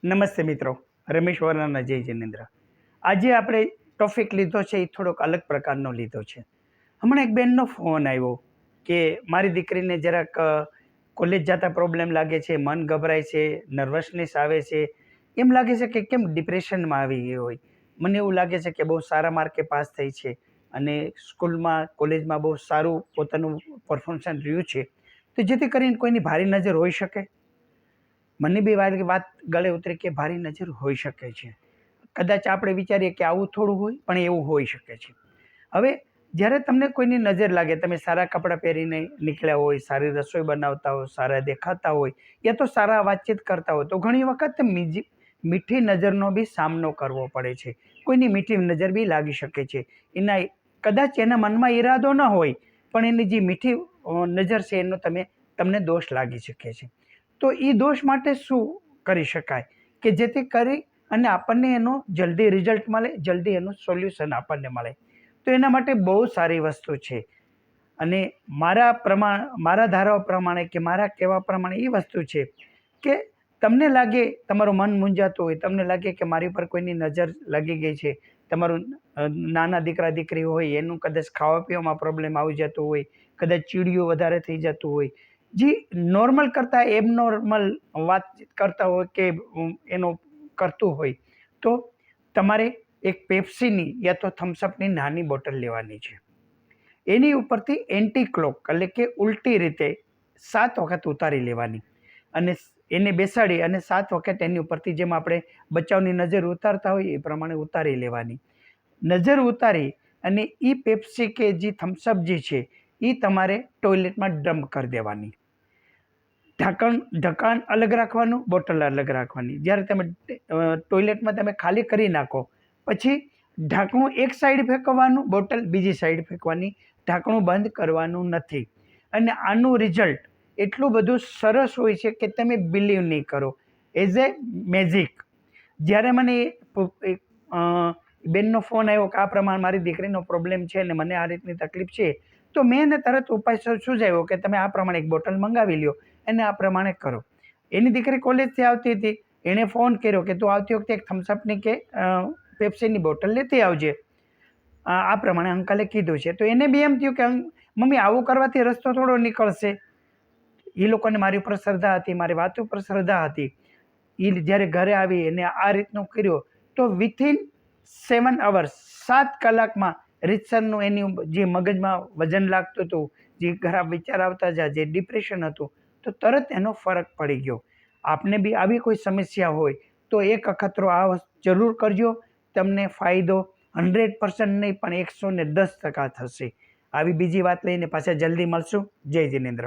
નમસ્તે મિત્રો, રમેશ વરાના જય જિનેન્દ્ર. આજે આપણે ટોપિક લીધો છે એ થોડોક અલગ પ્રકારનો લીધો છે. હમણાં એક બેનનો ફોન આવ્યો કે મારી દીકરીને જરાક કોલેજ જતા પ્રોબ્લેમ લાગે છે, મન ગભરાય છે, નર્વસનેસ આવે છે, એમ લાગે છે કે કેમ ડિપ્રેશનમાં આવી ગઈ હોય. મને એવું લાગે છે કે બહુ સારા માર્કે પાસ થઈ છે અને સ્કૂલમાં કોલેજમાં બહુ સારું પોતાનું પરફોર્મન્સ રહ્યું છે, તો જેથી કરીને કોઈની ભારી નજર હોઈ શકે. મને બી વાત ગળે ઉતરી કે ભારી નજર હોઈ શકે છે. કદાચ આપણે વિચારીએ કે આવું થોડું હોય, પણ એવું હોઈ શકે છે. હવે જ્યારે તમને કોઈની નજર લાગે, તમે સારા કપડાં પહેરીને નીકળ્યા હોય, સારી રસોઈ બનાવતા હોય, સારા દેખાતા હોય, યા તો સારા વાતચીત કરતા હોય, તો ઘણી વખત મીઠી નજરનો બી સામનો કરવો પડે છે. કોઈની મીઠી નજર બી લાગી શકે છે. કદાચ એના મનમાં ઈરાદો ન હોય, પણ એની જે મીઠી નજર છે એનો તમને દોષ લાગી શકે છે. તો એ દોષ માટે શું કરી શકાય કે જેથી કરી અને આપણને એનો જલ્દી રિઝલ્ટ મળે, જલ્દી એનું સોલ્યુશન આપણને મળે. તો એના માટે બહુ સારી વસ્તુ છે. અને મારા ધારવા પ્રમાણે કે મારા કહેવા પ્રમાણે એ વસ્તુ છે કે તમને લાગે તમારું મન મૂંઝાતું હોય, તમને લાગે કે મારી પર કોઈની નજર લાગી ગઈ છે, તમારું નાના દીકરા દીકરી હોય એનું કદાચ ખાવા પીવામાં પ્રોબ્લેમ આવી જતું હોય, કદાચ ચીડિયું વધારે થઈ જતું હોય, જે નોર્મલ કરતાં એબનોર્મલ વાતચીત કરતા હોય કે એનો કરતું હોય, તો તમારે એક પેપ્સીની યા તો થમ્સઅપની નાની બોટલ લેવાની છે. એની ઉપરથી એન્ટી ક્લોક એટલે કે ઉલટી રીતે 7 વખત ઉતારી લેવાની અને એને બેસાડી અને 7 વખત એની ઉપરથી જેમ આપણે બચાવની નજર ઉતારતા હોય એ પ્રમાણે ઉતારી લેવાની. નજર ઉતારી અને એ પેપ્સી કે જે થમ્સઅપ જે છે એ તમારે ટોયલેટમાં ડમ્પ કરી દેવાની. ઢક્કણ અલગ રાખવાનું, બોટલ અલગ રાખવાની. જ્યારે તમે ટોયલેટમાં તમે ખાલી કરી નાખો પછી ઢાંકણું એક સાઈડ ફેંકવાનું, બોટલ બીજી સાઈડ ફેંકવાની. ઢાંકણું બંધ કરવાનું નથી. અને આનું રિઝલ્ટ એટલું બધું સરસ હોય છે કે તમે બિલીવ નહીં કરો. As a magic. જ્યારે મને બેનનો ફોન આવ્યો કે આ પ્રમાણે મારી દીકરીનો પ્રોબ્લેમ છે અને મને આ રીતની તકલીફ છે, તો મેં એને તરત ઉપાય સૂઝાવ્યો કે તમે આ પ્રમાણે એક બોટલ મંગાવી લ્યો અને આ પ્રમાણે કરો. એની દીકરી કોલેજથી આવતી હતી, એણે ફોન કર્યો કે તું આવતી વખતે એક થમ્સઅપની કે પેપ્સીની બોટલ લેતી આવજે, આ પ્રમાણે અંકલે કીધું છે. તો એને બી એમ થયું કે મમ્મી આવું કરવાથી રસ્તો થોડો નીકળશે. એ લોકોને મારી ઉપર શ્રદ્ધા હતી, મારી વાત ઉપર શ્રદ્ધા હતી. એ જ્યારે ઘરે આવી અને આ રીતનું કર્યો તો વિથિન 7 અવર્સ 7 કલાકમાં રીતસરનું એની જે મગજમાં વજન લાગતું હતું, જે ખરાબ વિચાર આવતા હતા, જે ડિપ્રેશન હતું, તો તરત એનો ફરક પડી ગયો. આપને બી આવી કોઈ સમસ્યા હોય તો એક અખતરો આ જરૂર કરજો. તમને ફાયદો 100% નહીં પણ 110% થશે. આવી બીજી વાત લઈને પાછા જલ્દી મળશું. જય જિનેન્દ્ર.